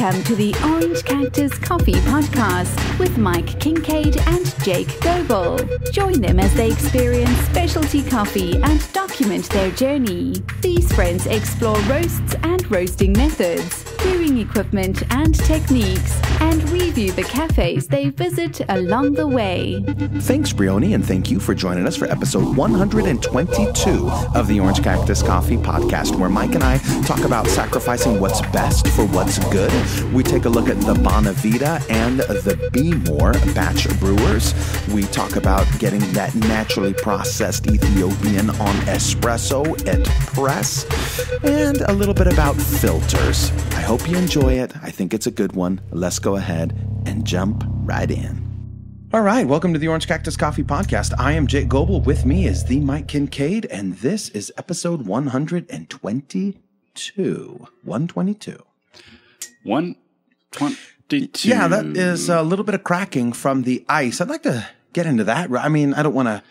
Welcome to the Orange Cactus Coffee Podcast with Mike Kincaid and Jake Goebel. Join them as they experience specialty coffee and document their journey. These friends explore roasts and roasting methods, brewing equipment and techniques, and review the cafes they visit along the way. Thanks, Brioni, and thank you for joining us for episode 122 of the Orange Cactus Coffee Podcast, where Mike and I talk about sacrificing what's best for what's good. We take a look at the Bonavita and the Be More batch brewers. We talk about getting that naturally processed Ethiopian on espresso at press, and a little bit about filters. I hope you enjoy it. I think it's a good one. Let's go ahead and jump right in. All right, welcome to the Orange Cactus Coffee Podcast. I am Jake Goebel. With me is the Mike Kincaid, and this is episode 122. 122. 122. Yeah, that is a little bit of cracking from the ice. I'd like to get into that. I mean, I don't want to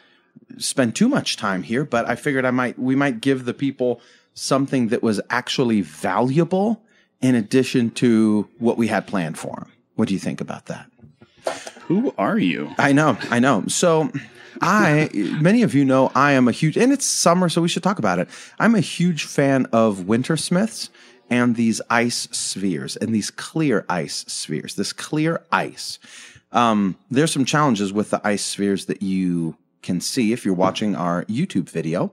spend too much time here, but I figured we might give the people something that was actually valuable in addition to what we had planned for them. What do you think about that? Who are you? I know. So many of you know I am a huge, and it's summer, so we should talk about it. I'm a huge fan of Wintersmiths and these ice spheres and these clear ice spheres, this clear ice. There's some challenges with the ice spheres that you can see if you're watching our YouTube video.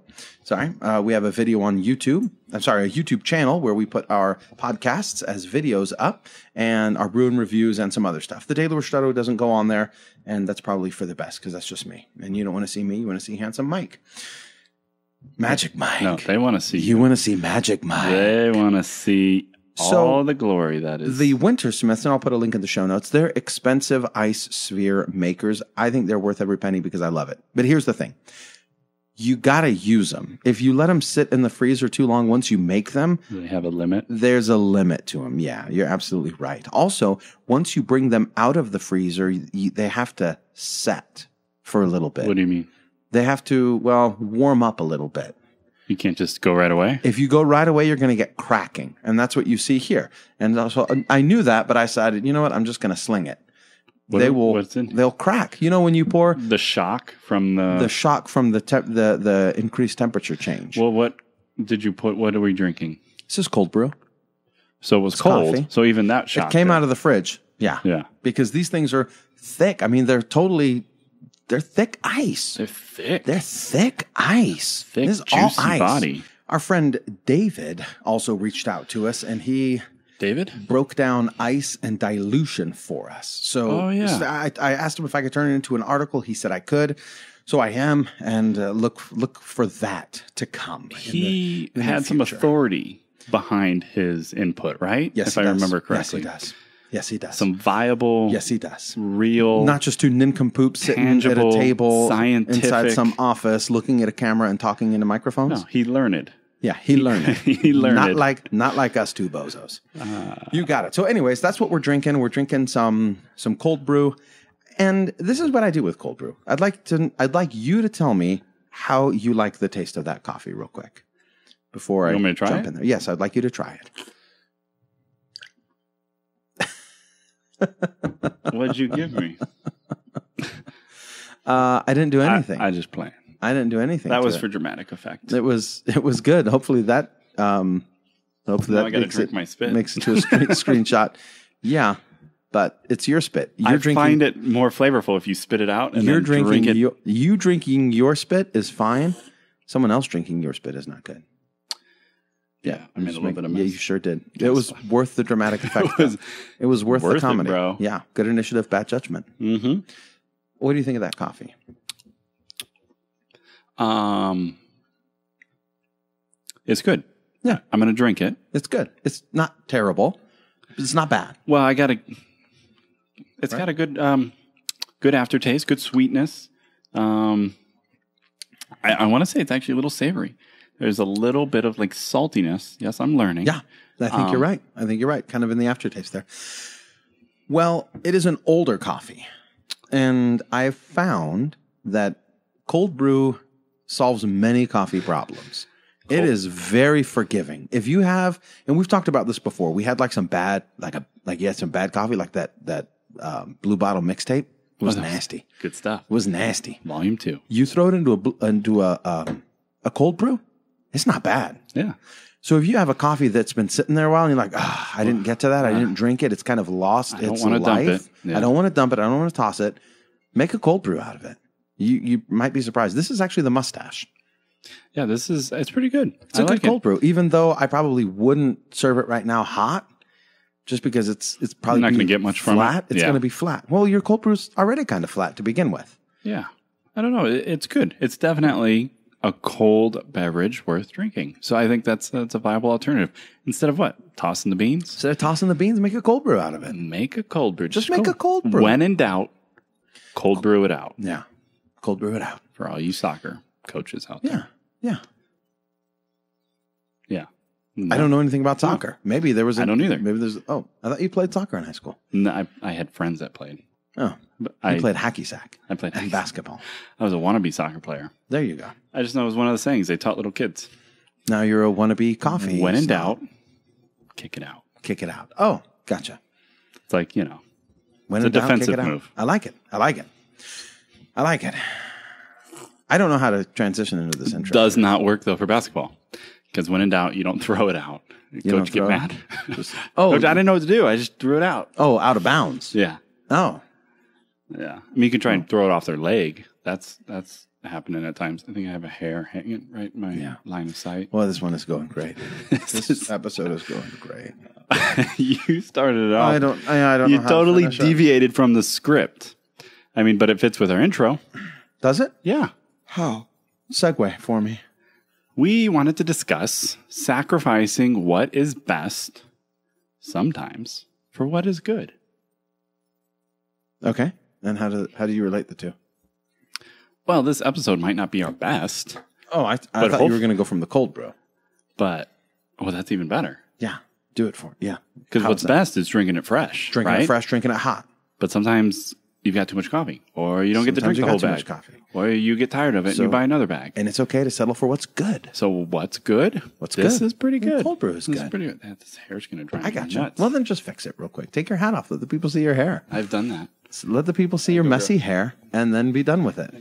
We have a video on YouTube. A YouTube channel where we put our podcasts as videos up and our brew and reviews and some other stuff. The Daily Ristretto doesn't go on there, and that's probably for the best because that's just me. And you don't want to see me. You want to see handsome Mike. Magic Mike. No, they want to see you. You want to see Magic Mike. They want to see all the glory that is. The Wintersmiths, and I'll put a link in the show notes, they're expensive ice sphere makers. I think they're worth every penny because I love it. But here's the thing. You got to use them. If you let them sit in the freezer too long, once you make them, they have a limit. There's a limit to them. Yeah, you're absolutely right. Also, once you bring them out of the freezer, they have to set for a little bit. What do you mean? They have to, warm up a little bit. You can't just go right away? If you go right away, you're going to get cracking. And that's what you see here. And also, I knew that, but I decided, you know what? I'm just going to sling it. They'll crack. You know, when you pour the shock from the increased temperature change. Well, what did you put? What are we drinking? This is cold brew. So it was cold. Coffee. So even that shock. It came out of the fridge. Yeah. Because these things are thick. I mean, they're thick ice. They're thick. They're thick ice. Thick, this is juicy all ice. Body. Our friend David also reached out to us, and he broke down ice and dilution for us. So I asked him if I could turn it into an article. He said I could. So I am, and look for that to come. He had some authority behind his input, right? Yes, if I remember correctly. Yes, he does. Some viable, real, not just two nincompoops sitting at a table, scientific, inside some office, looking at a camera and talking into microphones. No, he learned. Yeah, he learned it. He learned not like us two bozos. You got it. So, anyways, that's what we're drinking. We're drinking some cold brew, and this is what I do with cold brew. I'd like you to tell me how you like the taste of that coffee, real quick, before I jump in there. Yes, I'd like you to try it. What'd you give me? I didn't do anything. I just planned. I didn't do anything. That was for dramatic effect. It was good. Hopefully that I got to drink my spit. Makes it to a screenshot. Yeah, but it's your spit. I find it more flavorful if you spit it out and then drink it. You drinking your spit is fine. Someone else drinking your spit is not good. Yeah, I made a little bit of mess. Yeah, you sure did. It was worth the dramatic effect. It was worth the comedy, bro. Yeah, good initiative, bad judgment. Mm-hmm. What do you think of that coffee? It's good. Yeah, I'm going to drink it. It's good. It's not terrible. It's not bad. Well, got a good, good aftertaste, good sweetness. I want to say it's actually a little savory. There's a little bit of like saltiness. Yes, I'm learning. Yeah, I think you're right. Kind of in the aftertaste there. Well, it is an older coffee, and I've found that cold brew solves many coffee problems. It is very forgiving. If you have, and we've talked about this before, we had like some bad, you had some bad coffee, like that Blue Bottle mixtape. It was nasty. Good stuff. It was nasty. Volume 2. You throw it into a cold brew, it's not bad. Yeah. So if you have a coffee that's been sitting there a while and you're like, I didn't get to that, I didn't drink it, it's kind of lost its life. Dump it. Yeah. I don't want to dump it. I don't want to toss it. Make a cold brew out of it. You might be surprised. This is actually the mustache. Yeah, it's pretty good. It's a good cold brew, even though I probably wouldn't serve it right now hot, just because it's probably not going to get much flat. from it. It's going to be flat. Well, your cold brew's already kind of flat to begin with. Yeah. I don't know. It's good. It's definitely a cold beverage worth drinking. So I think that's a viable alternative. Instead of what? Tossing the beans? Instead of tossing the beans, make a cold brew out of it. Make a cold brew. Just make a cold brew. When in doubt, cold brew it out. Yeah. Cold brew it out. For all you soccer coaches out there. Yeah. Yeah. I don't know anything about soccer. Maybe there was I don't either. Maybe there's I thought you played soccer in high school. No, I had friends that played. Oh. But I played hacky sack. I played and basketball. I was a wannabe soccer player. There you go. I just know it was one of those things they taught little kids. Now you're a wannabe coffee. When in doubt, kick it out. Kick it out. Oh, gotcha. It's like, when it's a in doubt, defensive kick it out. move. I like it. I don't know how to transition into this intro. Does not work, though, for basketball. Because when in doubt, you don't throw it out. Coach get mad. Coach, I didn't know what to do. I just threw it out. Oh, out of bounds. Yeah. Oh. Yeah. I mean, you can try and throw it off their leg. That's happening at times. I think I have a hair hanging right in my line of sight. Well, this one is going great. This episode is going great. You started it off. I don't know. You how totally to deviated from the script. I mean, but it fits with our intro. Does it? Yeah. How? Segue for me. We wanted to discuss sacrificing what is best sometimes for what is good. Okay. And how do you relate the two? Well, this episode might not be our best. Oh, I thought you were going to go from the cold brew. But, that's even better. Yeah. Do it for Yeah. Because what's best is drinking it fresh. Drinking it fresh, drinking it hot. But sometimes you've got too much coffee, or you don't get to drink the whole bag, or you get tired of it and you buy another bag. And it's okay to settle for what's good. So what's good? This is pretty good. Cold brew is good. This is pretty good. This hair's going to drive I got me you. nuts. Well, then just fix it real quick. Take your hat off. Let the people see your hair. I've done that. So let the people see your messy hair and then be done with it.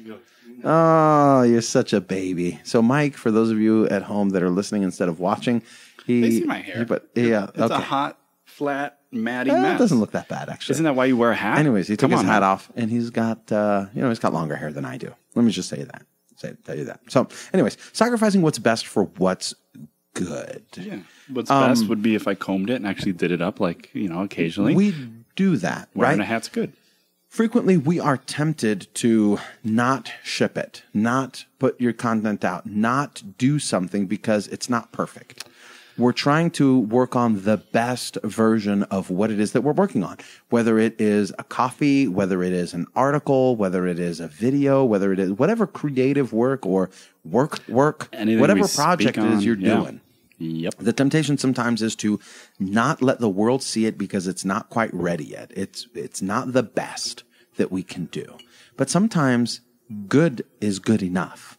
Oh, you're such a baby. So, Mike, for those of you at home that are listening instead of watching, they see my hair. It's a hot, flat, matty mess. It doesn't look that bad, actually. Isn't that why you wear a hat? Anyways, he took his hat off, and he's got, he's got longer hair than I do. Let me just say that. Tell you that. So, anyways, sacrificing what's best for what's good. Yeah. What's best would be if I combed it and actually did it up, occasionally. We do that, right? Wearing a hat's good. Frequently, we are tempted to not ship it, not put your content out, not do something because it's not perfect. We're trying to work on the best version of what it is that we're working on, whether it is a coffee, whether it is an article, whether it is a video, whether it is whatever creative work or work, anything whatever project it is you're doing. Yep. The temptation sometimes is to not let the world see it because it's not quite ready yet. It's not the best that we can do. But sometimes good is good enough.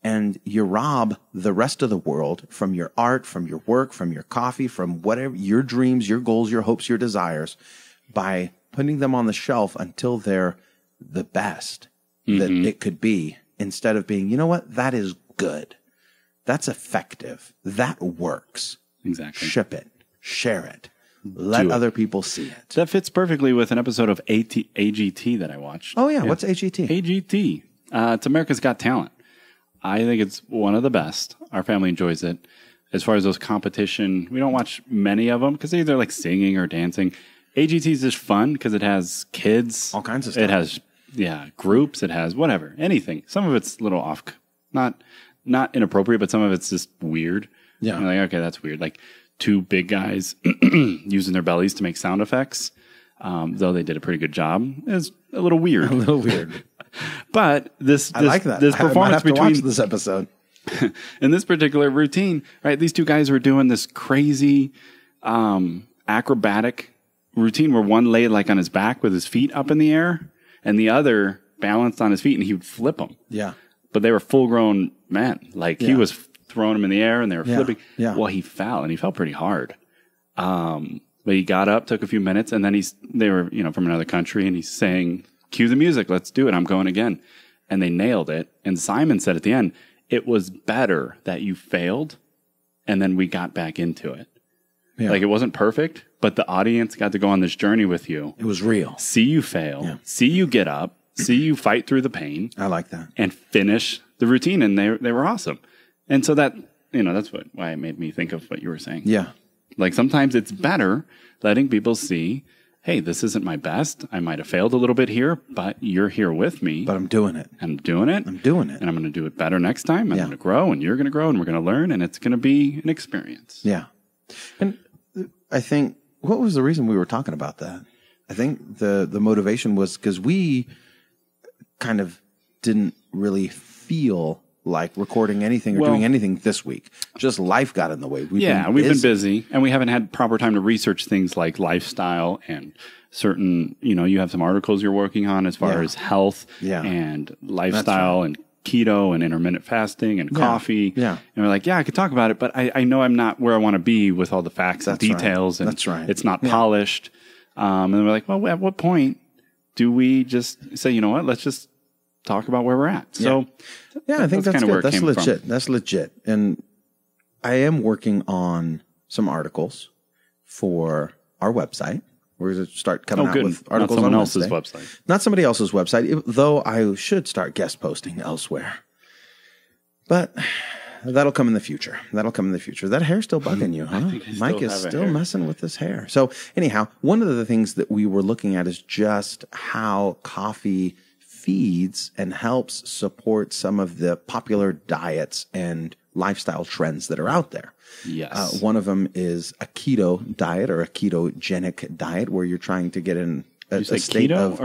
And you rob the rest of the world from your art, from your work, from your coffee, from whatever, your dreams, your goals, your hopes, your desires, by putting them on the shelf until they're the best that it could be, instead of being, you know what, that is good. That's effective. That works. Exactly. Ship it. Share it. Let other people see it. That fits perfectly with an episode of AGT that I watched. Oh, yeah. What's AGT? AGT. It's America's Got Talent. I think it's one of the best. Our family enjoys it. As far as those competition, we don't watch many of them because they're either like singing or dancing. AGT is just fun because it has kids. All kinds of stuff. It has, groups. It has whatever, anything. Some of it's a little off, not inappropriate, but some of it's just weird. Yeah. You're like, okay, that's weird. Like two big guys using their bellies to make sound effects. Though they did a pretty good job. It's a little weird. A little weird. But I like that. This performance I might have to between watch this episode. in this particular routine, right? These two guys were doing this crazy acrobatic routine where one laid like on his back with his feet up in the air, and the other balanced on his feet, and he would flip them. Yeah. But they were full grown men. Like he was throwing them in the air and they were flipping. Yeah. Well, he fell and he fell pretty hard. But he got up, took a few minutes, and then they were, from another country, and he's saying, cue the music, let's do it, I'm going again. And they nailed it. And Simon said at the end, it was better that you failed, and then we got back into it. Yeah. Like, it wasn't perfect, but the audience got to go on this journey with you. It was real. See you fail, see you get up, see you fight through the pain. I like that. And finish the routine, and they were awesome. And so that, that's why it made me think of what you were saying. Yeah. Like sometimes it's better letting people see, hey, this isn't my best. I might have failed a little bit here, but you're here with me. But I'm doing it. I'm doing it. I'm doing it. And I'm going to do it better next time. I'm going to grow, and you're going to grow, and we're going to learn, and it's going to be an experience. Yeah. And I think, what was the reason we were talking about that? I think the motivation was because we kind of didn't really feel like recording anything or doing anything this week. Just life got in the way. We've been busy, and we haven't had proper time to research things like lifestyle and certain, you have some articles you're working on as far as health and lifestyle and keto and intermittent fasting and coffee. Yeah. And we're like, I could talk about it, but I know I'm not where I want to be with all the facts and details. And it's not polished. And then we're like, well, at what point do we just say, you know what, let's just talk about where we're at. So I think that's good. That's legit. From. That's legit. And I am working on some articles for our website. We're going to start coming out with articles on else's website. Not somebody else's website, though I should start guest posting elsewhere. But that'll come in the future. That hair's still bugging you, huh? Mike is still messing with this hair. So anyhow, one of the things that we were looking at is just how coffee feeds and helps support some of the popular diets and lifestyle trends that are out there. Yes. One of them is a keto diet or a ketogenic diet where you're trying to get in a state of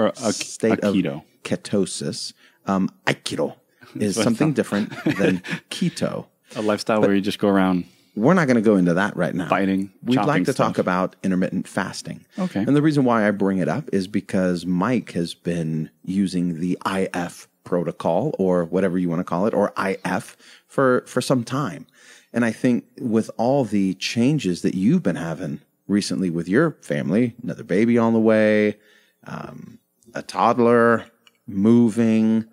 ketosis. Aikido is something different than keto. A lifestyle where you just go around. We're not going to go into that right now. Fighting, We'd like to talk about intermittent fasting. Okay. And the reason why I bring it up is because Mike has been using the IF protocol or whatever you want to call it, or IF for some time. And I think with all the changes that you've been having recently with your family, another baby on the way, a toddler, moving,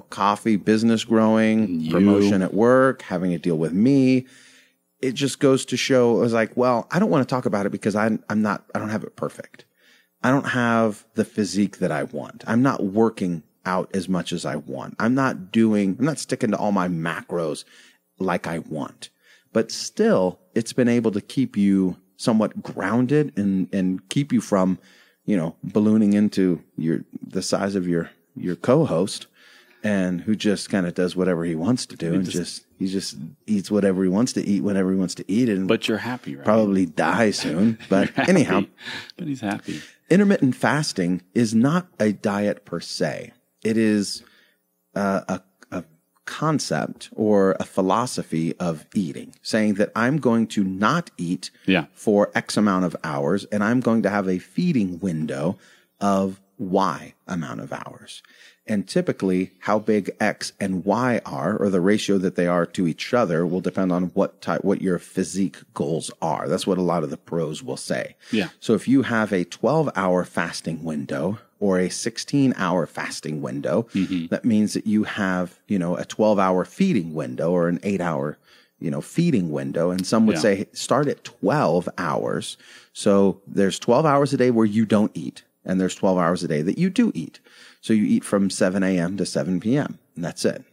coffee, business growing, promotion at work, having to deal with me. It just goes to show, I was like, well, I don't want to talk about it because I don't have it perfect. I don't have the physique that I want. I'm not working out as much as I want. I'm not sticking to all my macros like I want. But still, it's been able to keep you somewhat grounded and keep you from, ballooning into the size of your co-host, and who just kind of does whatever he wants to do he just eats whatever he wants to eat whenever he wants to eat it. But you're happy, right? Probably die soon. But anyhow. But he's happy. Intermittent fasting is not a diet per se. It is a concept or a philosophy of eating, saying that I'm going to not eat for X amount of hours, and I'm going to have a feeding window of Y amount of hours. And typically, how big X and Y are, or the ratio that they are to each other, will depend on what your physique goals are. That's what a lot of the pros will say. Yeah. So if you have a 12-hour fasting window or a 16-hour fasting window, that means that you have, a 12-hour feeding window or an 8-hour, feeding window. And some would say start at 12 hours. So there's 12 hours a day where you don't eat, and there's 12 hours a day that you do eat. So you eat from 7 a.m. to 7 p.m. and that's it.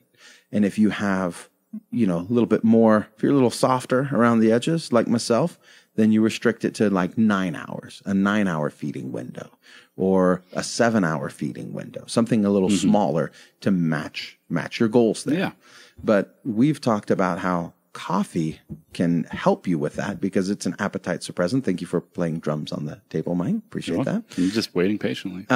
And if you have, a little bit more, if you're a little softer around the edges, like myself, then you restrict it to like 9 hours, a 9-hour feeding window, or a 7-hour feeding window, something a little smaller to match your goals there. Yeah. But we've talked about how coffee can help you with that because it's an appetite suppressant. Thank you for playing drums on the table, Mike. Appreciate that. I'm just waiting patiently.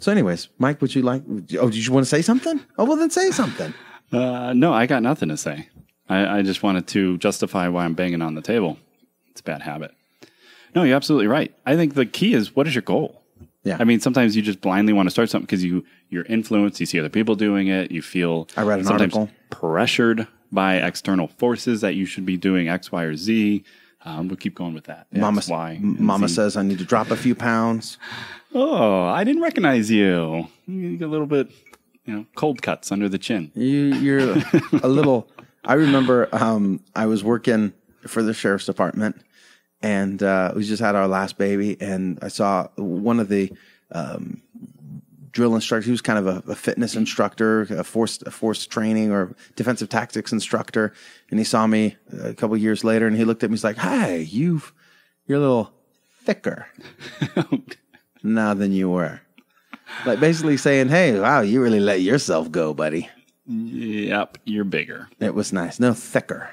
So anyways, Mike, would you like, did you want to say something? Oh, well then say something. No, I got nothing to say. I just wanted to justify why I'm banging on the table. It's a bad habit. No, you're absolutely right. I think the key is, what is your goal? Yeah. I mean, sometimes you just blindly want to start something because you're influenced, you see other people doing it, you feel I read an article pressured by external forces that you should be doing X, Y, or Z. We'll keep going with that. X, Y, Mama Z. says I need to drop a few pounds. Oh, I didn't recognize you. You get a little bit, cold cuts under the chin. You're a little. I remember I was working for the sheriff's department, and we just had our last baby, and I saw one of the drill instructors. He was kind of a fitness instructor, a force training or defensive tactics instructor, and he saw me a couple of years later, and he looked at me. He's like, "Hey, you're a little thicker now than you were." Like basically saying, "Hey, wow, you really let yourself go, buddy." Yep, you're bigger. It was nice. No, thicker.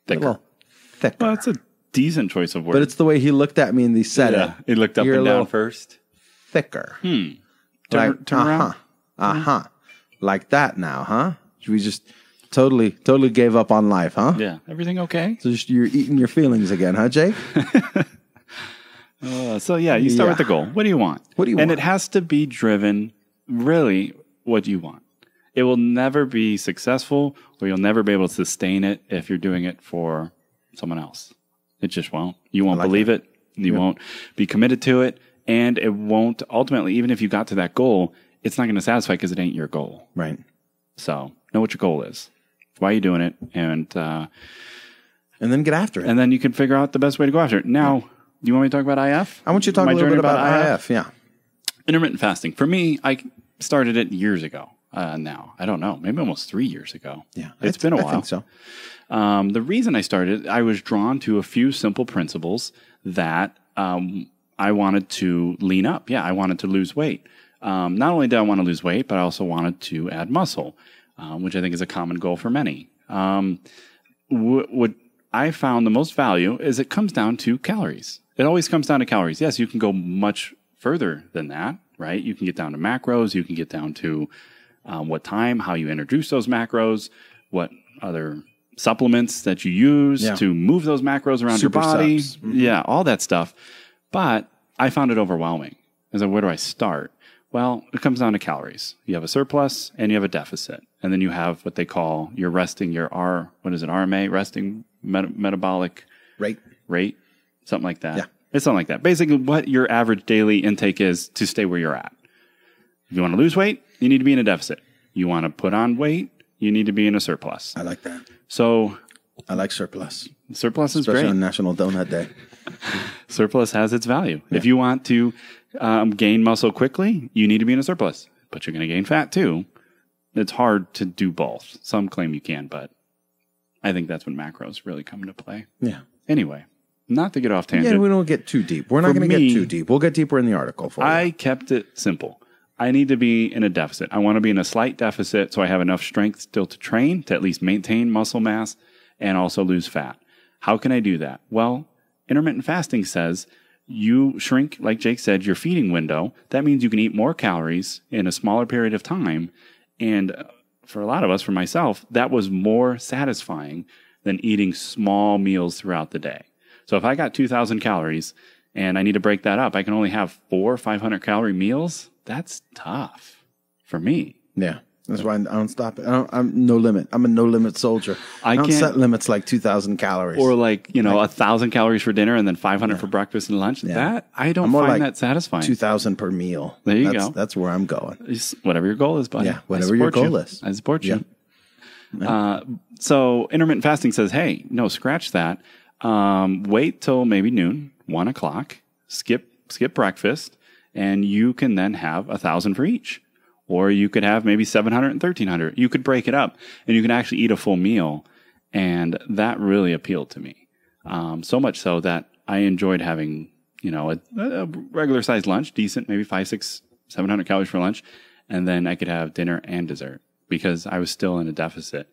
A little thicker. Well, that's a decent choice of words. But it's the way he looked at me and he said it. He looked up You're and a down little first. Thicker. Turn around. Like that now, huh? We just totally gave up on life, huh? Yeah. Everything okay? So just you're eating your feelings again, huh, Jake? You start with the goal. What do you want? And it has to be driven really what you want. It will never be successful, or you'll never be able to sustain it if you're doing it for someone else. It just won't. You won't believe it. You won't be committed to it. And it won't, ultimately, even if you got to that goal, it's not going to satisfy because it ain't your goal. Right. So know what your goal is. Why are you doing it? And then get after it. And then you can figure out the best way to go after it. Now, do you want me to talk about IF? I want you to talk a little bit about IF. Yeah. Intermittent fasting. For me, I started it years ago. Now, I don't know, maybe almost 3 years ago. Yeah. It's been a while. I think so. The reason I started, I was drawn to a few simple principles that I wanted to lean up. Yeah, I wanted to lose weight. Not only did I want to lose weight, but I also wanted to add muscle, which I think is a common goal for many. What I found the most value is it comes down to calories. It always comes down to calories. Yes, you can go much further than that, right? You can get down to macros. You can get down to what time, how you introduce those macros, what other supplements that you use to move those macros around your body. Mm-hmm. Yeah, all that stuff. But I found it overwhelming. I was like, where do I start? Well, it comes down to calories. You have a surplus and you have a deficit. And then you have what they call your RMA, resting metabolic rate, something like that. Yeah. It's something like that. Basically, what your average daily intake is to stay where you're at. If you want to lose weight, you need to be in a deficit. You want to put on weight, you need to be in a surplus. I like that. So I like surplus. Surplus is especially great. on National Donut Day. Surplus has its value. Yeah. If you want to gain muscle quickly, you need to be in a surplus. But you're going to gain fat too. It's hard to do both. Some claim you can, but I think that's when macros really come into play. Yeah. Anyway, not to get off tangent. Yeah, we don't get too deep. We're not going to get too deep. We'll get deeper in the article for you. I kept it simple. I need to be in a deficit. I want to be in a slight deficit so I have enough strength still to train, to at least maintain muscle mass, and also lose fat. How can I do that? Well, intermittent fasting says you shrink, like Jake said, your feeding window. That means you can eat more calories in a smaller period of time. And for a lot of us, for myself, that was more satisfying than eating small meals throughout the day. So if I got 2,000 calories and I need to break that up, I can only have 400 or 500 calorie meals. That's tough for me. Yeah. That's why I don't stop it. I'm no limit. I'm a no limit soldier. I don't set limits like 2,000 calories. Or 1,000 calories for dinner and then 500 for breakfast and lunch. Yeah. That I don't find that satisfying. 2,000 per meal. There you go. That's where I'm going. Whatever your goal is, buddy. Yeah, whatever your goal is. I support you. Yeah. So intermittent fasting says, hey, no, scratch that. Wait till maybe noon, 1 o'clock, skip breakfast, and you can then have 1,000 for each. Or you could have maybe 700 and 1,300. You could break it up and you can actually eat a full meal. And that really appealed to me. So much so that I enjoyed having, a regular sized lunch, decent, maybe 500, 600, 700 calories for lunch. And then I could have dinner and dessert because I was still in a deficit.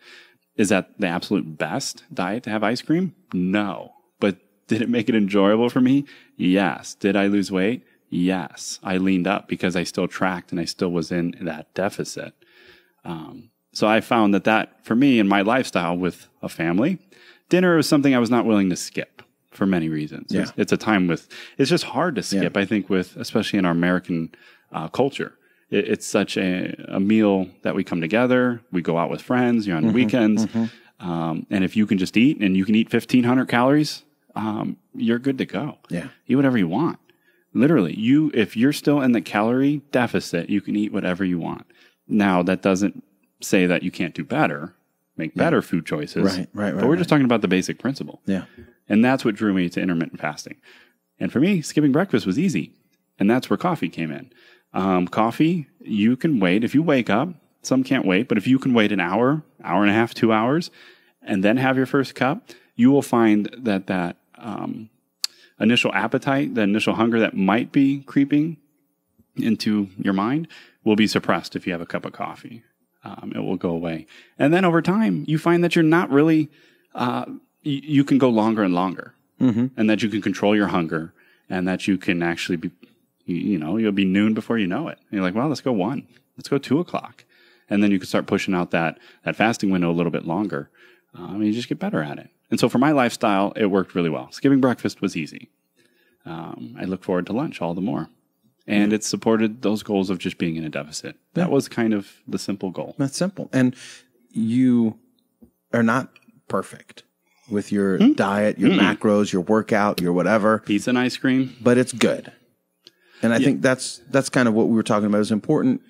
Is that the absolute best diet to have ice cream? No. But did it make it enjoyable for me? Yes. Did I lose weight? Yes, I leaned up because I still tracked and I still was in that deficit. So I found that for me in my lifestyle with a family, dinner was something I was not willing to skip for many reasons. Yeah. It's a time it's just hard to skip, I think, especially in our American culture. It's such a meal that we come together, we go out with friends, on the weekends. And if you can just eat and you can eat 1,500 calories, you're good to go. Yeah. Eat whatever you want. Literally, if you're still in the calorie deficit, you can eat whatever you want. Now, that doesn't say that you can't do better, make better food choices. Right. But we're just talking about the basic principle. Yeah. And that's what drew me to intermittent fasting. And for me, skipping breakfast was easy. And that's where coffee came in. Coffee, you can wait. If you wake up, some can't wait, but if you can wait an hour, hour and a half, 2 hours, and then have your first cup, you will find that initial appetite, the initial hunger that might be creeping into your mind will be suppressed if you have a cup of coffee. It will go away. And then over time, you find that you're not really, you can go longer and longer, and that you can control your hunger, and that you can actually be, you'll be noon before you know it. And you're like, well, let's go 1, let's go 2 o'clock. And then you can start pushing out that fasting window a little bit longer. And you just get better at it. And so for my lifestyle, it worked really well. Skipping breakfast was easy. I look forward to lunch all the more. And it supported those goals of just being in a deficit. That was kind of the simple goal. That's simple. And you are not perfect with your diet, your macros, your workout, your whatever. Pizza and ice cream. But it's good. And I think that's kind of what we were talking about is important.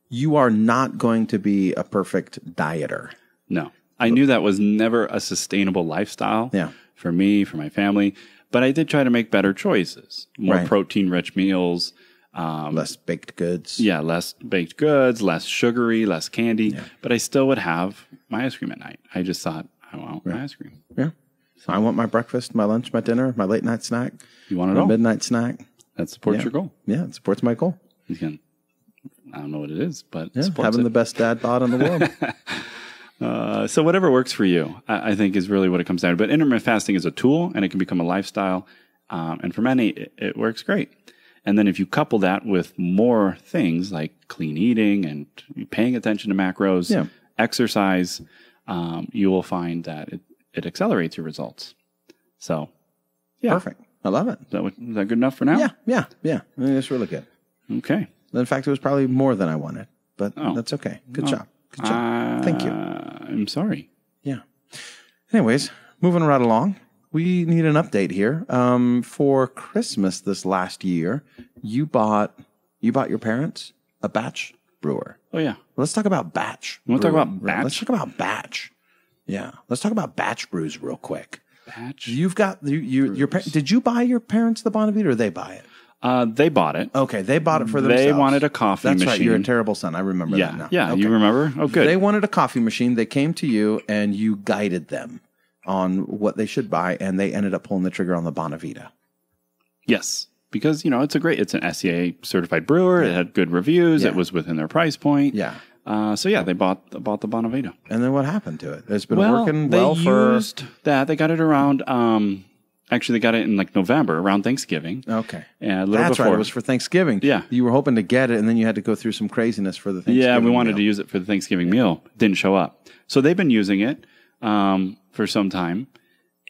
You are not going to be a perfect dieter. No. I knew that was never a sustainable lifestyle for me, for my family. But I did try to make better choices. More protein-rich meals. Less baked goods. Yeah, less baked goods, less sugary, less candy. Yeah. But I still would have my ice cream at night. I just thought, I want my ice cream. Yeah. So I want my breakfast, my lunch, my dinner, my late night snack. You want it all? Midnight snack. That supports your goal. Yeah, it supports my goal. I don't know what it is, but having the best dad bod in the world. So whatever works for you, I think is really what it comes down to. But intermittent fasting is a tool, and it can become a lifestyle. And for many, it works great. And then if you couple that with more things like clean eating and paying attention to macros, exercise, you will find that it accelerates your results. So, Perfect. I love it. Is that good enough for now? Yeah. I mean, it's really good. Okay. In fact, it was probably more than I wanted, but that's okay. Good job. Thank you. I'm sorry. Yeah. Anyways, moving right along. We need an update here. For Christmas this last year, you bought your parents a batch brewer. Oh yeah. Let's talk about batch. You want to talk about batch? Let's talk about batch. Yeah. Let's talk about batch brews real quick. Batch. You've got your did you buy your parents the Bonavita or they buy it? They bought it. Okay, they bought it for themselves. They wanted a coffee machine. That's right. You're a terrible son. I remember that now. Yeah, okay. You remember? Oh, good. They wanted a coffee machine. They came to you and you guided them on what they should buy, and they ended up pulling the trigger on the Bonavita. Yes, because it's an SCA certified brewer. It had good reviews. It was within their price point. Yeah. They bought the Bonavita. And then what happened to it? It's been working well for. They used that. They got it around. Actually, they got it in like November around Thanksgiving. Okay. Yeah, That's right. It was for Thanksgiving. Yeah. You were hoping to get it, and then you had to go through some craziness for the Thanksgiving Yeah, we wanted meal. to use it for the Thanksgiving meal. Didn't show up. So they've been using it for some time,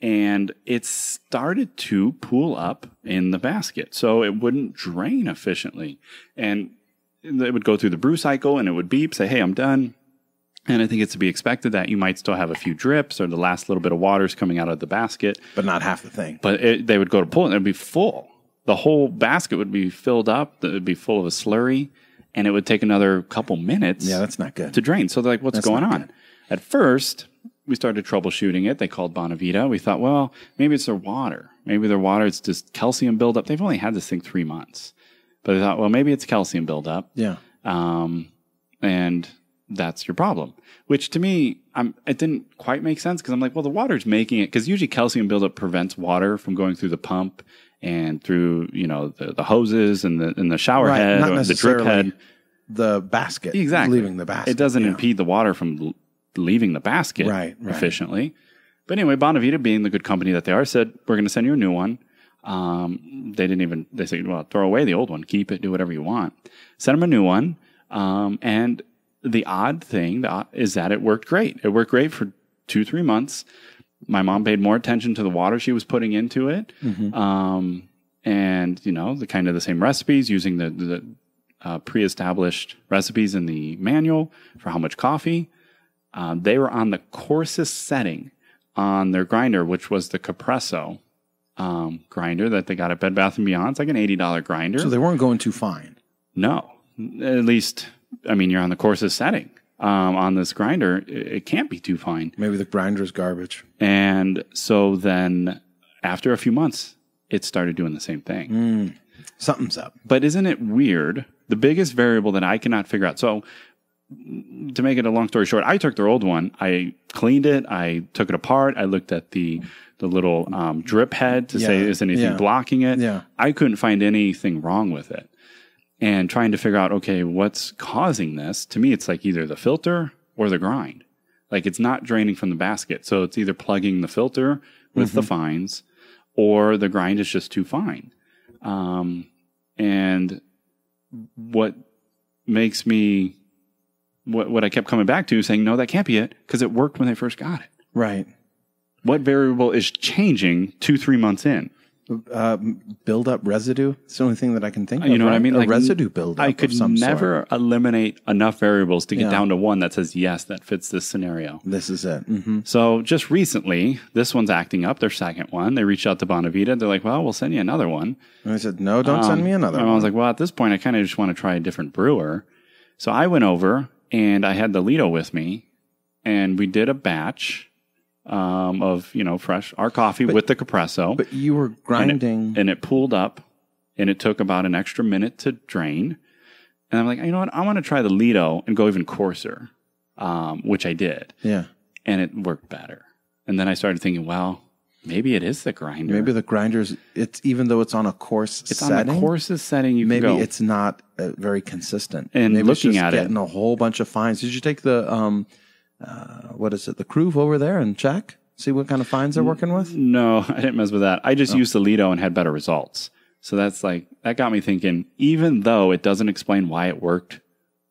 and it started to pool up in the basket. So it wouldn't drain efficiently. And it would go through the brew cycle, and it would beep, say, hey, I'm done. And I think it's to be expected that you might still have a few drips or the last little bit of water's coming out of the basket. But not half the thing. But they would go to pull it, and it would be full. The whole basket would be filled up. It would be full of a slurry, and it would take another couple minutes. Yeah, that's not good. To drain. So they're like, what's going on? Good. At first, we started troubleshooting it. They called Bonavita. We thought, well, maybe it's their water. Maybe their water, it's just calcium buildup. They've only had this thing 3 months. But I thought, well, maybe it's calcium buildup. Yeah. And that's your problem. Which to me, it didn't quite make sense because I'm like, well, the water's making it. Because usually calcium buildup prevents water from going through the pump and through, the hoses and the shower head not or the drip head. The basket. Exactly. Leaving the basket. It doesn't impede the water from leaving the basket efficiently. But anyway, Bonavita, being the good company that they are, said, we're going to send you a new one. They said, well, throw away the old one, keep it, do whatever you want. Send them a new one. And the odd thing is that it worked great. It worked great for 2-3 months. My mom paid more attention to the water she was putting into it. Mm-hmm. And, the kind of the same recipes, using the pre-established recipes in the manual for how much coffee. They were on the coarsest setting on their grinder, which was the Capresso grinder that they got at Bed Bath & Beyond. It's like an $80 grinder. So they weren't going too fine. No. At least, I mean, you're on the coarsest setting. On this grinder, it can't be too fine. Maybe the grinder's garbage. And so then after a few months, it started doing the same thing. Something's up. But isn't it weird? The biggest variable that I cannot figure out. So to make it a long story short, I took their old one. I cleaned it. I took it apart. I looked at the little drip head to say, is anything blocking it? Yeah. I couldn't find anything wrong with it. And trying to figure out, okay, what's causing this? To me, it's like either the filter or the grind. Like it's not draining from the basket. So it's either plugging the filter with the fines or the grind is just too fine. And what makes me, what I kept coming back to saying, no, that can't be it because it worked when they first got it. Right. What variable is changing 2-3 months in? Build up residue. It's the only thing that I can think of. You know what I mean? Like residue build up. I could of some never sort. eliminate enough variables to get down to one that says, yes, that fits this scenario. This is it. So just recently, this one's acting up, their second one. They reached out to Bonavita. They're like, well, we'll send you another one. And I said, no, don't send me another one. I was like, well, at this point, I kind of just want to try a different brewer. So I went over and I had the Lido with me and we did a batch of, fresh, our coffee with the Capresso. But you were grinding. And it pooled up, and it took about an extra minute to drain. And I'm like, you know what? I want to try the Lido and go even coarser, which I did. Yeah. And it worked better. And then I started thinking, well, maybe it is the grinder. Maybe the grinder's, even though it's on a coarse setting. It's on the coarsest setting you can maybe go. it's not very consistent. And maybe looking it's just at getting a whole bunch of fines. Did you take the... what is it? The Crew over there and check? See what kind of fines they're working with? No, I didn't mess with that. I just used the Lido and had better results. So that got me thinking, even though it doesn't explain why it worked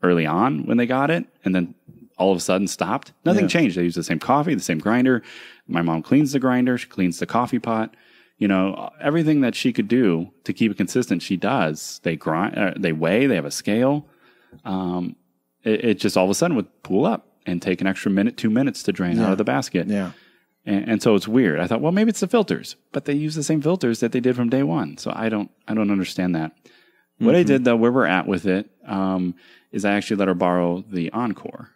early on when they got it and then all of a sudden stopped, nothing changed. They use the same coffee, the same grinder. My mom cleans the grinder. She cleans the coffee pot. Everything that she could do to keep it consistent, she does. They grind, they weigh, they have a scale. It just all of a sudden would pool up and take an extra 2 minutes to drain out of the basket. Yeah. And so it's weird. I thought, well, maybe it's the filters, but they use the same filters that they did from day one. So I don't understand that. What I did though, where we're at with it, is I actually let her borrow the Encore,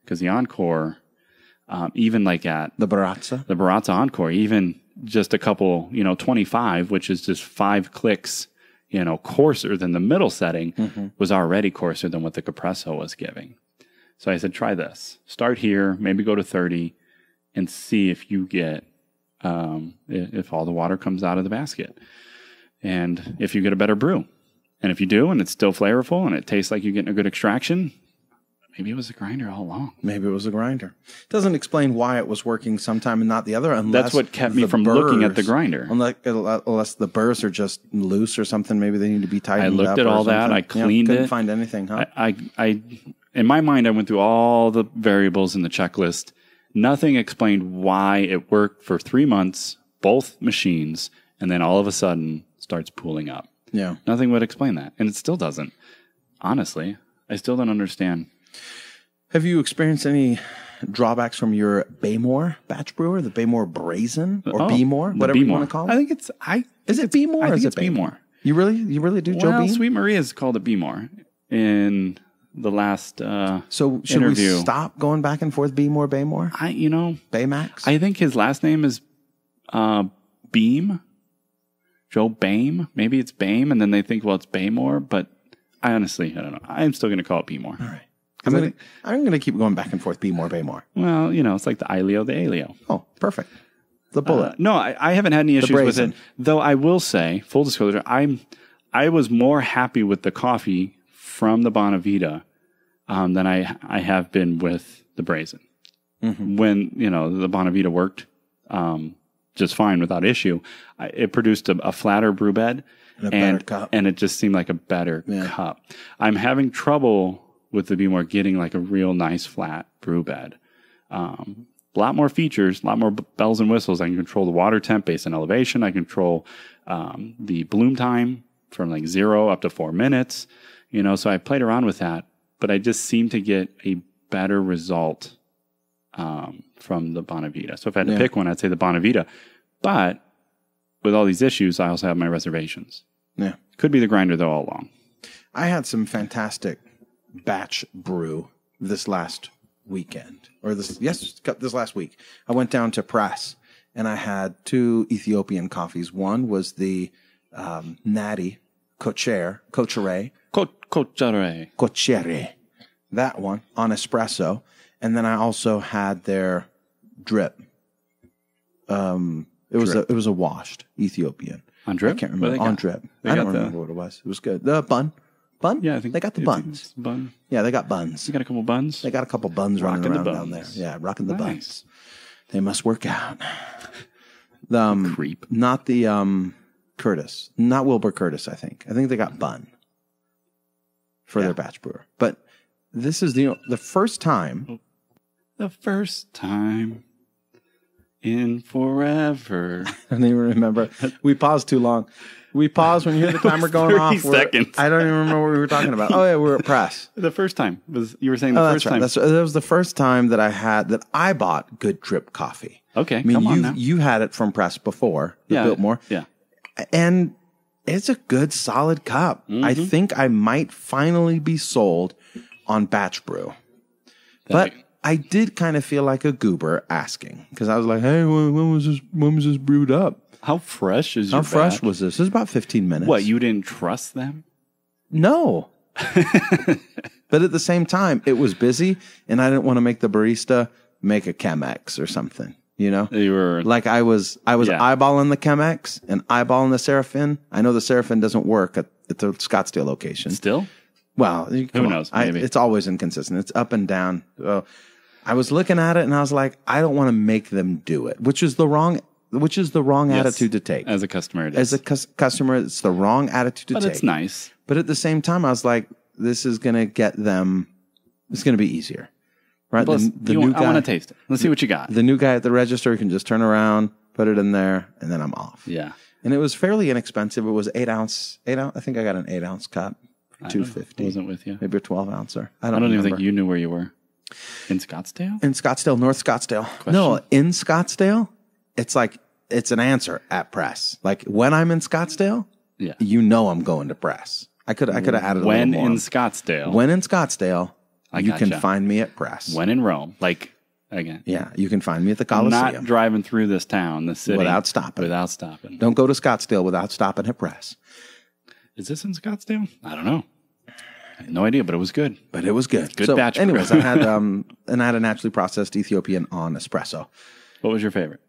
because the Encore, even like at the Barazza Encore, even just a couple, 25, which is just 5 clicks, coarser than the middle setting, was already coarser than what the Capresso was giving. So I said, try this. Start here, maybe go to 30, and see if you get, if all the water comes out of the basket. And if you get a better brew. And if you do, and it's still flavorful, and it tastes like you're getting a good extraction, maybe it was a grinder all along. Maybe it was a grinder. It doesn't explain why it was working sometime and not the other. Unless that's what kept me from looking at the grinder. Unless the burrs are just loose or something. Maybe they need to be tightened up. I looked at all that. I cleaned it. Couldn't find anything, huh? I in my mind, I went through all the variables in the checklist. Nothing explained why it worked for 3 months, both machines, and then all of a sudden starts pooling up. Yeah. Nothing would explain that. And it still doesn't. Honestly, I still don't understand. Have you experienced any drawbacks from your Baymore batch brewer, the Baymore Brazen or Beemore, whatever you want to call it? I think it's Is it Beemore or is it Beemore? You really do Joe Beam? Sweet Maria's called it Beemore in the last So should interview. we stop going back and forth Beemore, Baymore? Baymax? I think his last name is Beam. Joe Bame. Maybe it's Bame, and then they think, well, it's Baymore, but I honestly don't know. I'm still going to call it Beemore. All right. I'm going to keep going back and forth Beemore, Baymore. Well, it's like the Ileo, the Aleo. Oh, perfect. The bullet. No, I haven't had any issues with it. Though I will say, full disclosure, I was more happy with the coffee from the Bonavita than I have been with the Brazen. When, the Bonavita worked just fine without issue, it produced a flatter brew bed and a better cup. And it just seemed like a better cup. I'm having trouble with the Beemore getting like a real nice flat brew bed. A lot more features, a lot more bells and whistles. I can control the water temp based on elevation. I control the bloom time from like 0 up to 4 minutes. So I played around with that, but I just seem to get a better result from the Bonavita. So if I had to pick one, I'd say the Bonavita. But with all these issues, I also have my reservations. Yeah. Could be the grinder, though, all along. I had some fantastic batch brew this last weekend, or this last week. I went down to Press, and I had 2 Ethiopian coffees. One was the Natty Kochere, that one on espresso, and then I also had their drip. It was a washed Ethiopian. On drip? I can't remember. On drip. I don't remember what it was. It was good. The bun? Yeah, I think they got the buns. Bun. Yeah, they got buns. You got a couple buns? They got a couple buns running around the down there. buns. Yeah, rocking the Nice. buns. They must work out. The Creep. Not the Curtis. Not Wilbur Curtis, I think. I think they got bun for their batch brewer. But this is the first time. The first time in forever. I don't even remember. We paused too long. We paused when you hear the timer going off. 30 seconds. I don't even remember what we were talking about. Oh, yeah, we were at Press. The first time you were saying the That's first right. time. That was the first time that I bought good drip coffee. Okay, I mean, come on now. you had it from Press before, the Biltmore. Yeah. And it's a good, solid cup. I think I might finally be sold on batch brew. But I did kind of feel like a goober asking, because I was like, hey, when was this brewed up? How fresh is your How fresh batch? was this? It was about 15 minutes. What, you didn't trust them? No. But at the same time, it was busy, and I didn't want to make the barista make a Chemex or something, you know? You were Like I was eyeballing the Chemex and eyeballing the Seraphin. I know the Seraphin doesn't work at the Scottsdale location. still? Well, Who knows? Maybe. It's always inconsistent. It's up and down. I was looking at it, and I was like, I don't want to make them do it, which is the wrong attitude to take. As a customer, it is. As a customer, it's the wrong attitude to take. But it's nice. But at the same time, I was like, this is going to get them, it's going to be easier. Right? Plus, I want to taste it. Let's see what you got. The new guy at the register can just turn around, put it in there, and then I'm off. Yeah. And it was fairly inexpensive. It was 8 ounce. I think I got an 8 ounce cup, $2.50. I wasn't with you. Maybe a 12 ouncer. I don't even think you knew where you were. In Scottsdale? In Scottsdale, North Scottsdale. No, in Scottsdale, it's an answer at Press. Like when I'm in Scottsdale, you know I'm going to Press. I could have added a little more. When in Scottsdale. When in Scottsdale, you can gotcha. find me at Press. When in Rome. Like, again. Yeah, you can find me at the I'm Coliseum. not driving through this town, this city. Without stopping. Don't go to Scottsdale without stopping at Press. Is this in Scottsdale? I don't know. I had no idea, but it was good. But it was good. Good batch. Anyways, I had a naturally processed Ethiopian on espresso. What was your favorite?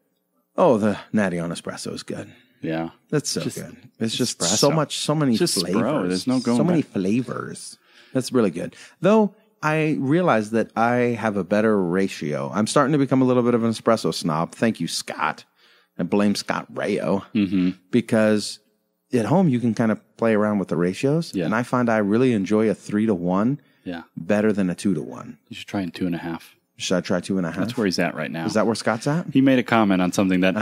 Oh, the natty on espresso is good. Yeah. That's so good. It's just espresso. so many Just flavors. bro, there's no going So many back. flavors. That's really good. Though I realize that I have a better ratio. I'm starting to become a little bit of an espresso snob. Thank you, Scott. I blame Scott Rayo because at home you can kind of play around with the ratios, and I find I really enjoy a 3-to-1 better than a 2-to-1. You should try in 2.5. Should I try 2.5? That's where he's at right now. Is that where Scott's at? He made a comment on something that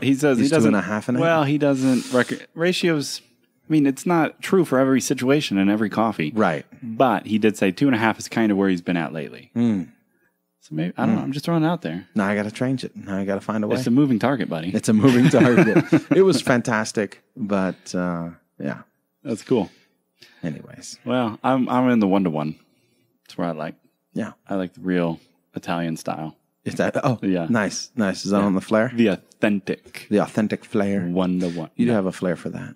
he says he he's doesn't. 2.5 in it? Well, he doesn't ratios. I mean, it's not true for every situation and every coffee, Right. But he did say 2.5 is kind of where he's been at lately. So maybe I don't know. I'm just throwing it out there. Now I got to change it. Now I got to find a way. It's a moving target, buddy. It's a moving target. It was fantastic, but yeah. That's cool. Anyways, Well, I'm in the 1-to-1. That's where I like. yeah. I like the real Italian style. Is that? Oh, Yeah. Nice. Is that on the flair? The authentic The authentic flair. 1-to-1. You do have a flair for that.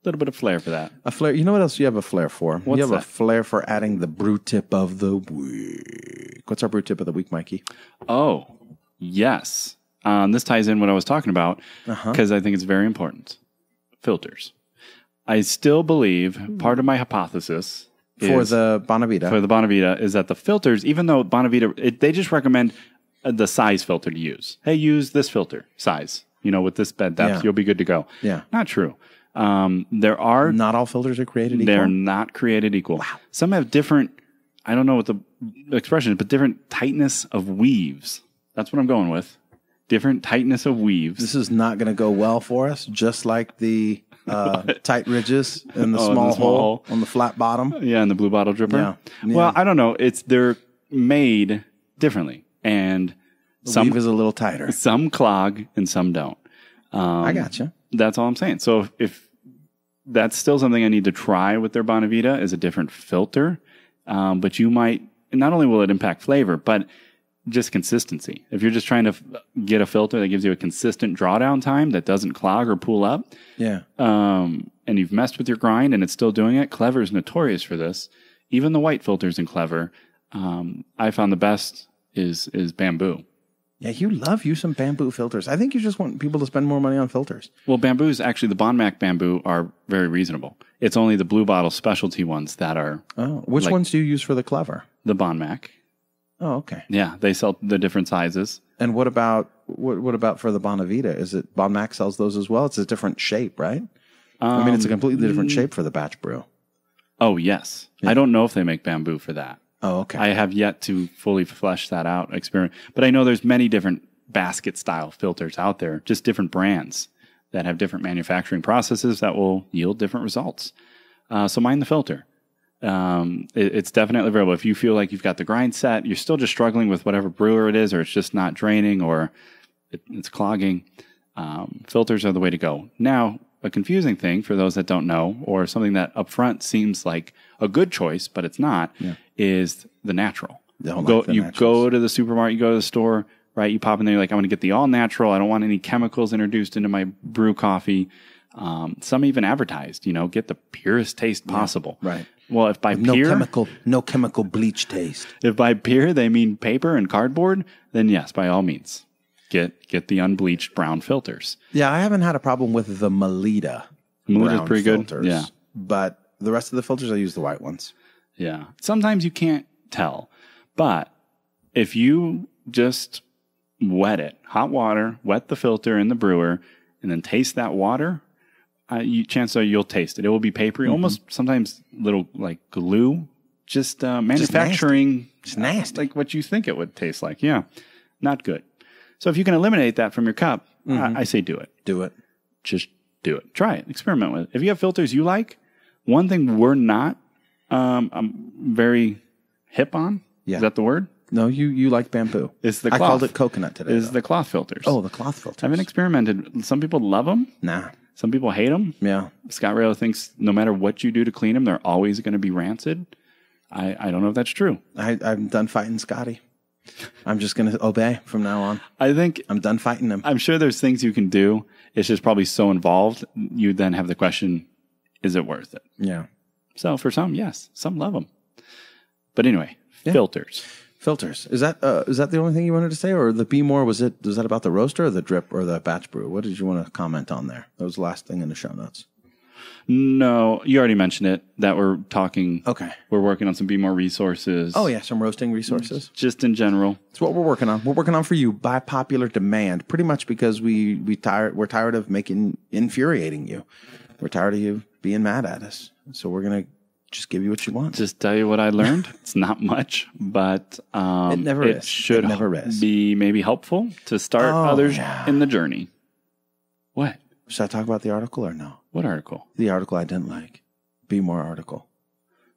little bit of flair for that. A flair. You know what else you have a flair for? What's you have a that? flair for adding the brew tip of the week. What's our brew tip of the week, Mikey? Oh, yes. This ties in what I was talking about because I think it's very important. Filters. I still believe part of my hypothesis For is, the Bonavita. for the Bonavita is that the filters, even though Bonavita, they just recommend the size filter to use. Hey, use this filter size. With this bed depth, Yeah. you'll be good to go. Yeah. Not true. There are Not all filters are created equal. They're not created equal. Wow. Some have different, I don't know what the expression is, but different tightness of weaves. That's what I'm going with. Different tightness of weaves. This is not going to go well for us, just like the tight ridges and the small hole on the flat bottom. Yeah, and the blue bottle dripper. Yeah. Well, I don't know. They're made differently. And The weave is a little tighter. Some clog and some don't. I gotcha. That's all I'm saying. So if that's still something I need to try with their Bonavita is a different filter, but you might, not only will it impact flavor, but just consistency. If you're just trying to get a filter that gives you a consistent drawdown time that doesn't clog or pool up, and you've messed with your grind and it's still doing it, Clever is notorious for this. Even the white filters in Clever, I found the best is Bamboo. Yeah, you love some Bamboo filters. I think you just want people to spend more money on filters. Well, Bamboo's actually, the Bon Mac Bamboo are very reasonable. It's only the Blue Bottle specialty ones that are. Oh, which ones do you use for the Clever? The Bon Mac. Oh, okay. Yeah, they sell the different sizes. And what about for the Bonavita? Is it Bon Mac sells those as well? It's a different shape, right? I mean, it's a completely different shape for the batch brew. Oh, yes. Yeah. I don't know if they make Bamboo for that. Oh, okay. I have yet to fully flesh that out, experiment. But I know there's many different basket-style filters out there, just different brands that have different manufacturing processes that will yield different results. So mind the filter. It's definitely variable. If you feel like you've got the grind set, you're still just struggling with whatever brewer it is, or it's just not draining, or it's clogging, filters are the way to go. Now, a confusing thing for those that don't know, or something that up front seems like a good choice, but it's not, is the natural. You go to the supermarket, you go to the store, right? You pop in there, you're like, I want to get the all natural. I don't want any chemicals introduced into my brew coffee. Some even advertised, get the purest taste possible. Right. Well, if by pure, no chemical bleach taste. If by pure they mean paper and cardboard, then yes, by all means, get the unbleached brown filters. Yeah, I haven't had a problem with the Melita. Melita's pretty filters, good. Yeah, but the rest of the filters, I use the white ones. Yeah, sometimes you can't tell, but if you just wet it, hot water, wet the filter in the brewer, and then taste that water. Chances are you'll taste it. It will be papery, almost sometimes little like glue. Just manufacturing. It's nasty. Like what you think it would taste like. Yeah, not good. So if you can eliminate that from your cup, I say do it. Do it. Just do it. Try it. Experiment with it. If you have filters you like, one thing we're not I'm very hip on. Yeah. Is that the word? No, you like Bamboo. It's the cloth. I called it coconut today. Is the cloth filters. Oh, the cloth filters. I haven't experimented. Some people love them. Nah. Some people hate them. Yeah. Scott Rayo thinks no matter what you do to clean them, they're always going to be rancid. I don't know if that's true. I'm done fighting Scotty. I'm just going to obey from now on. I think I'm done fighting him. I'm sure there's things you can do. It's just probably so involved. You then have the question, is it worth it? Yeah. So for some, yes. Some love them. But anyway, filters. Filters. Is that the only thing you wanted to say, or the Be More? Was that about the roaster or the drip or the batch brew? What did you want to comment on there? That was the last thing in the show notes. No, you already mentioned it. That we're talking. Okay. We're working on some Be More resources. Oh yeah, some roasting resources. Just in general. That's what we're working on. We're working on for you by popular demand, pretty much because we're tired of infuriating you. We're tired of you being mad at us. So we're gonna just give you what you want. Just tell you what I learned. It's not much, but it should be maybe helpful to start others in the journey. What? Should I talk about the article or no? What article? The article I didn't like. Be More article.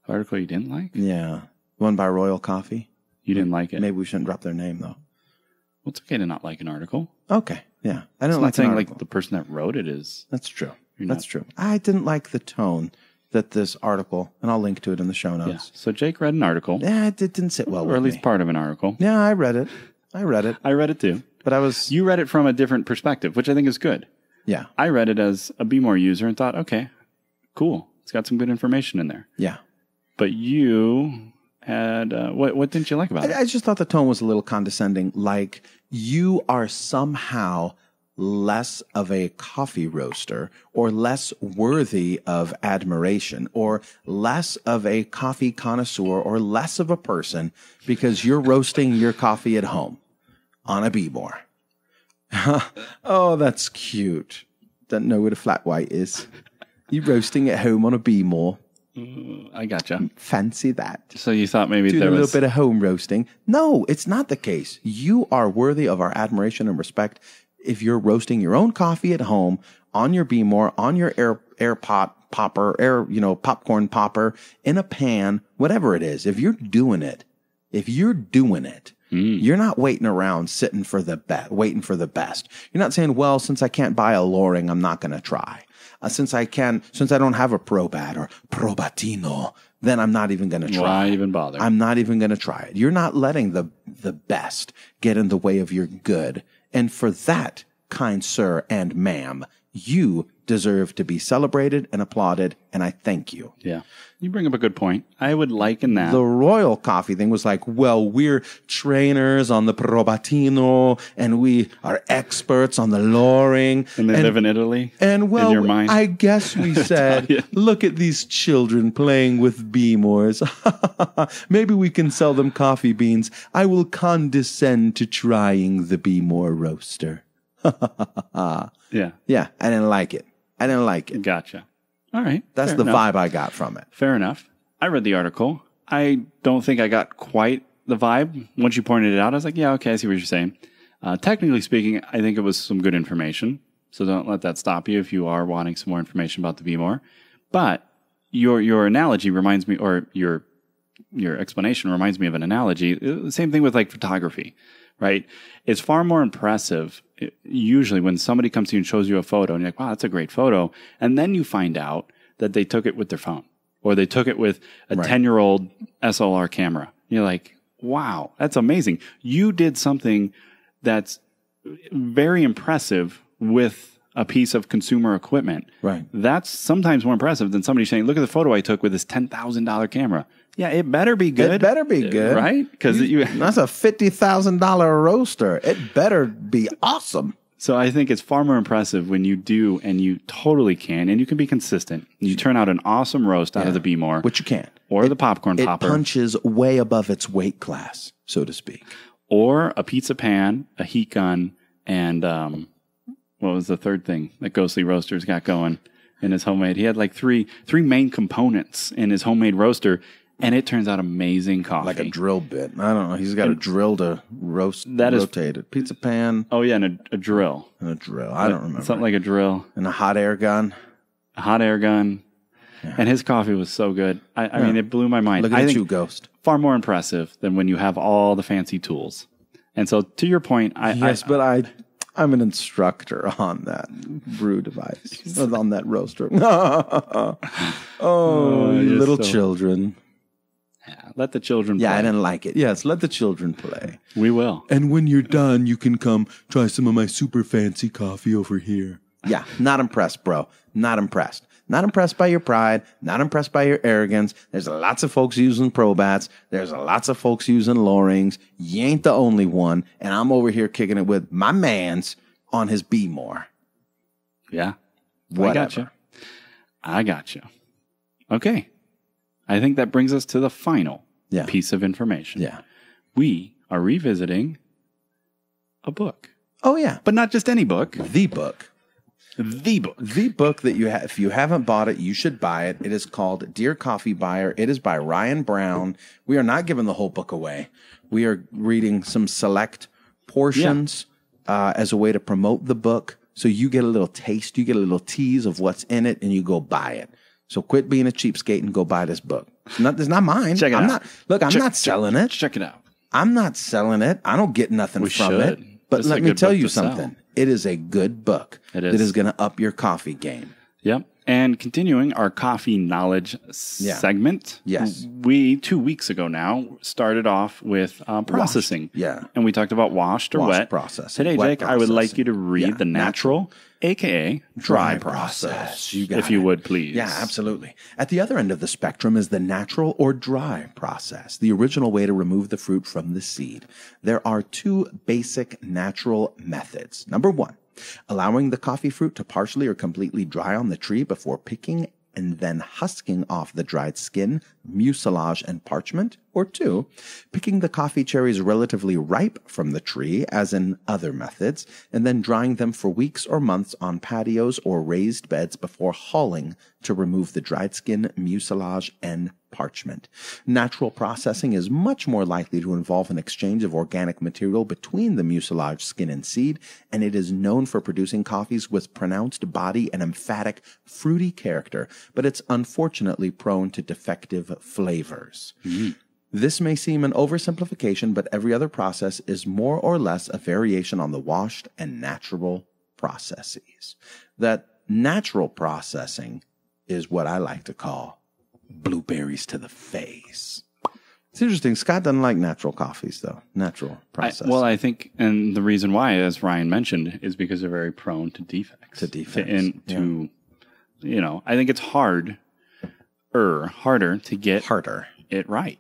Article you didn't like? Yeah. One by Royal Coffee. You didn't like it? Maybe we shouldn't drop their name, though. Well, it's okay to not like an article. Okay. Yeah. I didn't like saying like the person that wrote it is. That's true. That's true. I didn't like the tone that this article, and I'll link to it in the show notes. Yeah. So Jake read an article. Yeah, it didn't sit well with me. Or at least part of an article. Yeah, I read it. I read it too. But you read it from a different perspective, which I think is good. Yeah. I read it as a Be More user and thought, okay, cool. It's got some good information in there. Yeah. But you had, what didn't you like about it? I just thought the tone was a little condescending, like you are somehow less of a coffee roaster or less worthy of admiration or less of a coffee connoisseur or less of a person because you're roasting your coffee at home on a Be More. Oh, that's cute. Don't know what a flat white is. You roasting at home on a Be More. I gotcha. Fancy that. So you thought maybe there was a little bit of home roasting. No, it's not the case. You are worthy of our admiration and respect if you're roasting your own coffee at home on your Be More, on your air pot popper, popcorn popper in a pan, whatever it is. If you're doing it If you're doing it, you're not waiting around waiting for the best. You're not saying, well, since I can't buy a Loring, I'm not going to try. Since I don't have a Probat or Probatino, then I'm not even going to try. Why even bother? I'm not even going to try it. You're not letting the best get in the way of your good. And for that, kind sir and ma'am, you deserve to be celebrated and applauded, and I thank you. Yeah. You bring up a good point. I would liken that. The Royal Coffee thing was like, well, we're trainers on the Probatino, and we are experts on the Loring. And they live in Italy? And well, in your mind? I guess we said, look at these children playing with Beemores. Maybe we can sell them coffee beans. I will condescend to trying the Beemore roaster. Yeah. Yeah, I didn't like it. Gotcha. All right. That's the vibe I got from it. Fair enough. I read the article. I don't think I got quite the vibe. Once you pointed it out, I was like, yeah, okay, I see what you're saying. Technically speaking, I think it was some good information. So don't let that stop you if you are wanting some more information about the Beemore. But your analogy reminds me, or your explanation reminds me of an analogy. The same thing with like photography, right? It's far more impressive usually when somebody comes to you and shows you a photo and you're like, wow, that's a great photo. And then you find out that they took it with their phone or they took it with a 10-year-old SLR camera. You're like, wow, that's amazing. You did something that's very impressive with a piece of consumer equipment. Right. That's sometimes more impressive than somebody saying, look at the photo I took with this $10,000 camera. Yeah, it better be good. It better be good. Right? Because that's a $50,000 roaster. It better be awesome. So I think it's far more impressive when you do, and you totally can, and you can be consistent. You turn out an awesome roast out of the Beemore. Which you can. Or the popcorn popper. It punches way above its weight class, so to speak. Or a pizza pan, a heat gun, and what was the third thing that Ghostly Roasters got going in his homemade? He had like three main components in his homemade roaster, and it turns out amazing coffee. Like a drill bit. I don't know. He's got a drill to rotate it. Pizza pan. Oh, yeah, and a drill. And a drill. I don't remember. Something like a drill. And a hot air gun. A hot air gun. Yeah. And his coffee was so good. I mean, it blew my mind. Look at you, Ghost. Far more impressive than when you have all the fancy tools. And so, to your point, I'm an instructor on that brew device, on that roaster. Little children. Yeah, let the children play. Yeah, I didn't like it. Yes, let the children play. We will. And when you're done, you can come try some of my super fancy coffee over here. Yeah, not impressed, bro. Not impressed. Not impressed by your pride. Not impressed by your arrogance. There's lots of folks using Probats. There's lots of folks using Lorings. You ain't the only one. And I'm over here kicking it with my mans on his Beemore. Yeah. Whatever. I got you. Okay. I think that brings us to the final piece of information. Yeah. We are revisiting a book. Oh, yeah. But not just any book. The book. The book. The book that you have, if you haven't bought it, you should buy it. It is called Dear Coffee Buyer. It is by Ryan Brown. We are not giving the whole book away. We are reading some select portions as a way to promote the book. So you get a little taste, you get a little tease of what's in it, and you go buy it. So quit being a cheapskate and go buy this book. It's not mine. Check it out. I'm not selling it. Check it out. I'm not selling it. I don't get nothing from it. But let me tell you something. It is a good book. It is. That is going to up your coffee game. Yep. And continuing our coffee knowledge segment. Yes. We, 2 weeks ago now, started off with processing. Yeah. And we talked about washed or wet. Processing. Today, Wet Jake, I would like processing. you to read the natural, a.k.a. dry process. If you would, please. Yeah, absolutely. At the other end of the spectrum is the natural or dry process, the original way to remove the fruit from the seed. There are two basic natural methods. Number one, allowing the coffee fruit to partially or completely dry on the tree before picking and then husking off the dried skin, mucilage, and parchment. Or two, picking the coffee cherries relatively ripe from the tree, as in other methods, and then drying them for weeks or months on patios or raised beds before hulling to remove the dried skin, mucilage, and parchment. Natural processing is much more likely to involve an exchange of organic material between the mucilage, skin, and seed, and it is known for producing coffees with pronounced body and emphatic, fruity character, but it's unfortunately prone to defective flavors. This may seem an oversimplification, but every other process is more or less a variation on the washed and natural processes. That natural processing is what I like to call blueberries to the face. It's interesting. Scott doesn't like natural coffees, though. Natural process. I think, and the reason why, as Ryan mentioned, is because they're very prone to defects. I think it's harder to get it right.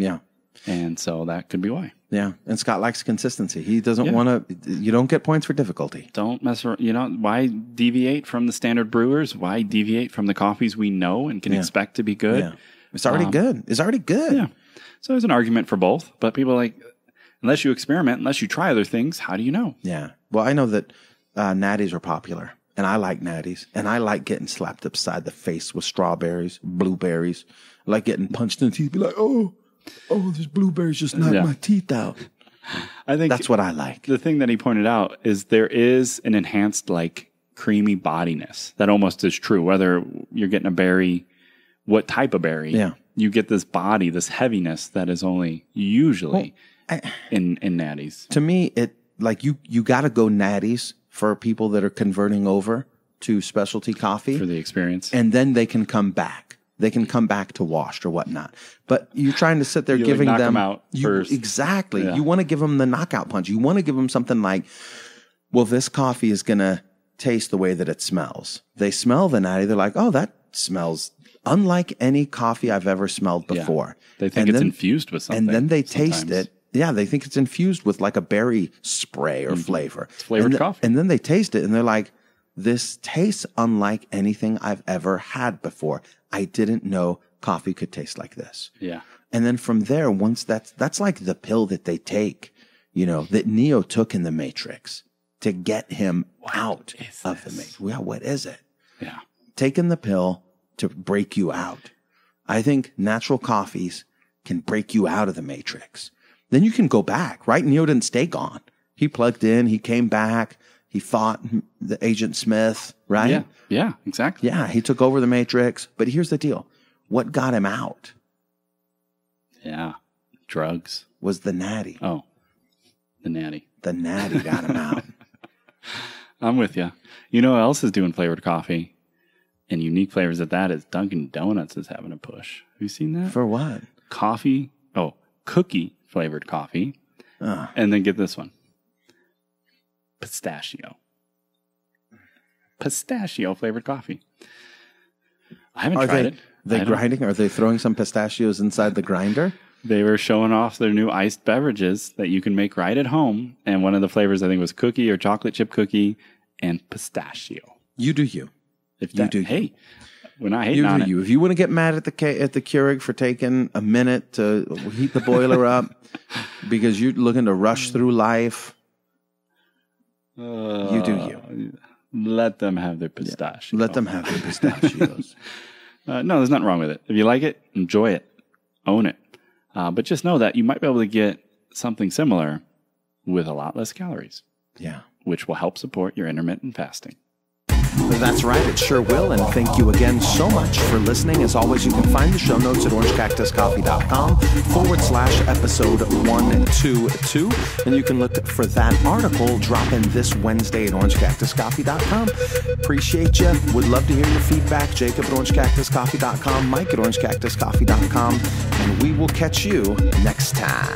Yeah. And so that could be why. Yeah. And Scott likes consistency. He doesn't want to, you don't get points for difficulty. Don't mess around. Why deviate from the standard brewers? Why deviate from the coffees we know and can expect to be good? Yeah. It's already good. It's already good. Yeah. So there's an argument for both, but people are like, unless you experiment, unless you try other things, how do you know? Yeah. Well, I know that natties are popular, and I like natties, and I like getting slapped upside the face with strawberries, blueberries. I like getting punched in the teeth, be like, oh, this blueberries just knocked my teeth out. I think that's what I like. The thing that he pointed out is there is an enhanced, like, creamy bodiness that almost is true, whether you're getting a berry, what type of berry. Yeah. You get this body, this heaviness that is only usually in natties. To me, it like you got to go natties for people that are converting over to specialty coffee for the experience, and then they can come back. They can come back to washed or whatnot. But you're trying to sit there giving knock them out first. Exactly. Yeah. You want to give them the knockout punch. You want to give them something like, well, this coffee is going to taste the way that it smells. They smell the natty. They're like, oh, that smells unlike any coffee I've ever smelled before. Yeah. They think it's infused with something. And then they taste it. Yeah, they think it's infused with like a berry spray or flavor. It's flavored coffee. And then they taste it and they're like, this tastes unlike anything I've ever had before. I didn't know coffee could taste like this. Yeah. And then from there, once that's like the pill that they take, that Neo took in the Matrix to get him out of the Matrix. Well, what is it? Yeah. Taking the pill to break you out. I think natural coffees can break you out of the Matrix. Then you can go back, right? Neo didn't stay gone. He plugged in, he came back, he fought the Agent Smith, right? Yeah, exactly. Yeah, he took over the Matrix. But here's the deal. What got him out? Yeah, drugs. Was the natty. Oh, the natty. The natty got him out. I'm with you. You know who else is doing flavored coffee? And unique flavors at that is Dunkin' Donuts is having a push. Have you seen that? For what? Cookie flavored coffee. And then get this one. Pistachio flavored coffee. I haven't tried it. Are they grinding? Are they throwing some pistachios inside the grinder? They were showing off their new iced beverages that you can make right at home. And one of the flavors, I think, was cookie or chocolate chip cookie and pistachio. You do you. Hey, we're not hating on it. If you want to get mad at the Keurig for taking a minute to heat the boiler up because you're looking to rush through life, you do you. Let them have their pistachio. Let them have their pistachios. No, there's nothing wrong with it. If you like it, enjoy it. Own it. But just know that you might be able to get something similar with a lot less calories. Yeah. Which will help support your intermittent fasting. That's right, it sure will. And thank you again so much for listening. As always, you can find the show notes at orangecactuscoffee.com/episode 122. And you can look for that article dropping this Wednesday at orangecactuscoffee.com. Appreciate you. Would love to hear your feedback. Jacob at orangecactuscoffee.com, Mike at orangecactuscoffee.com. And we will catch you next time.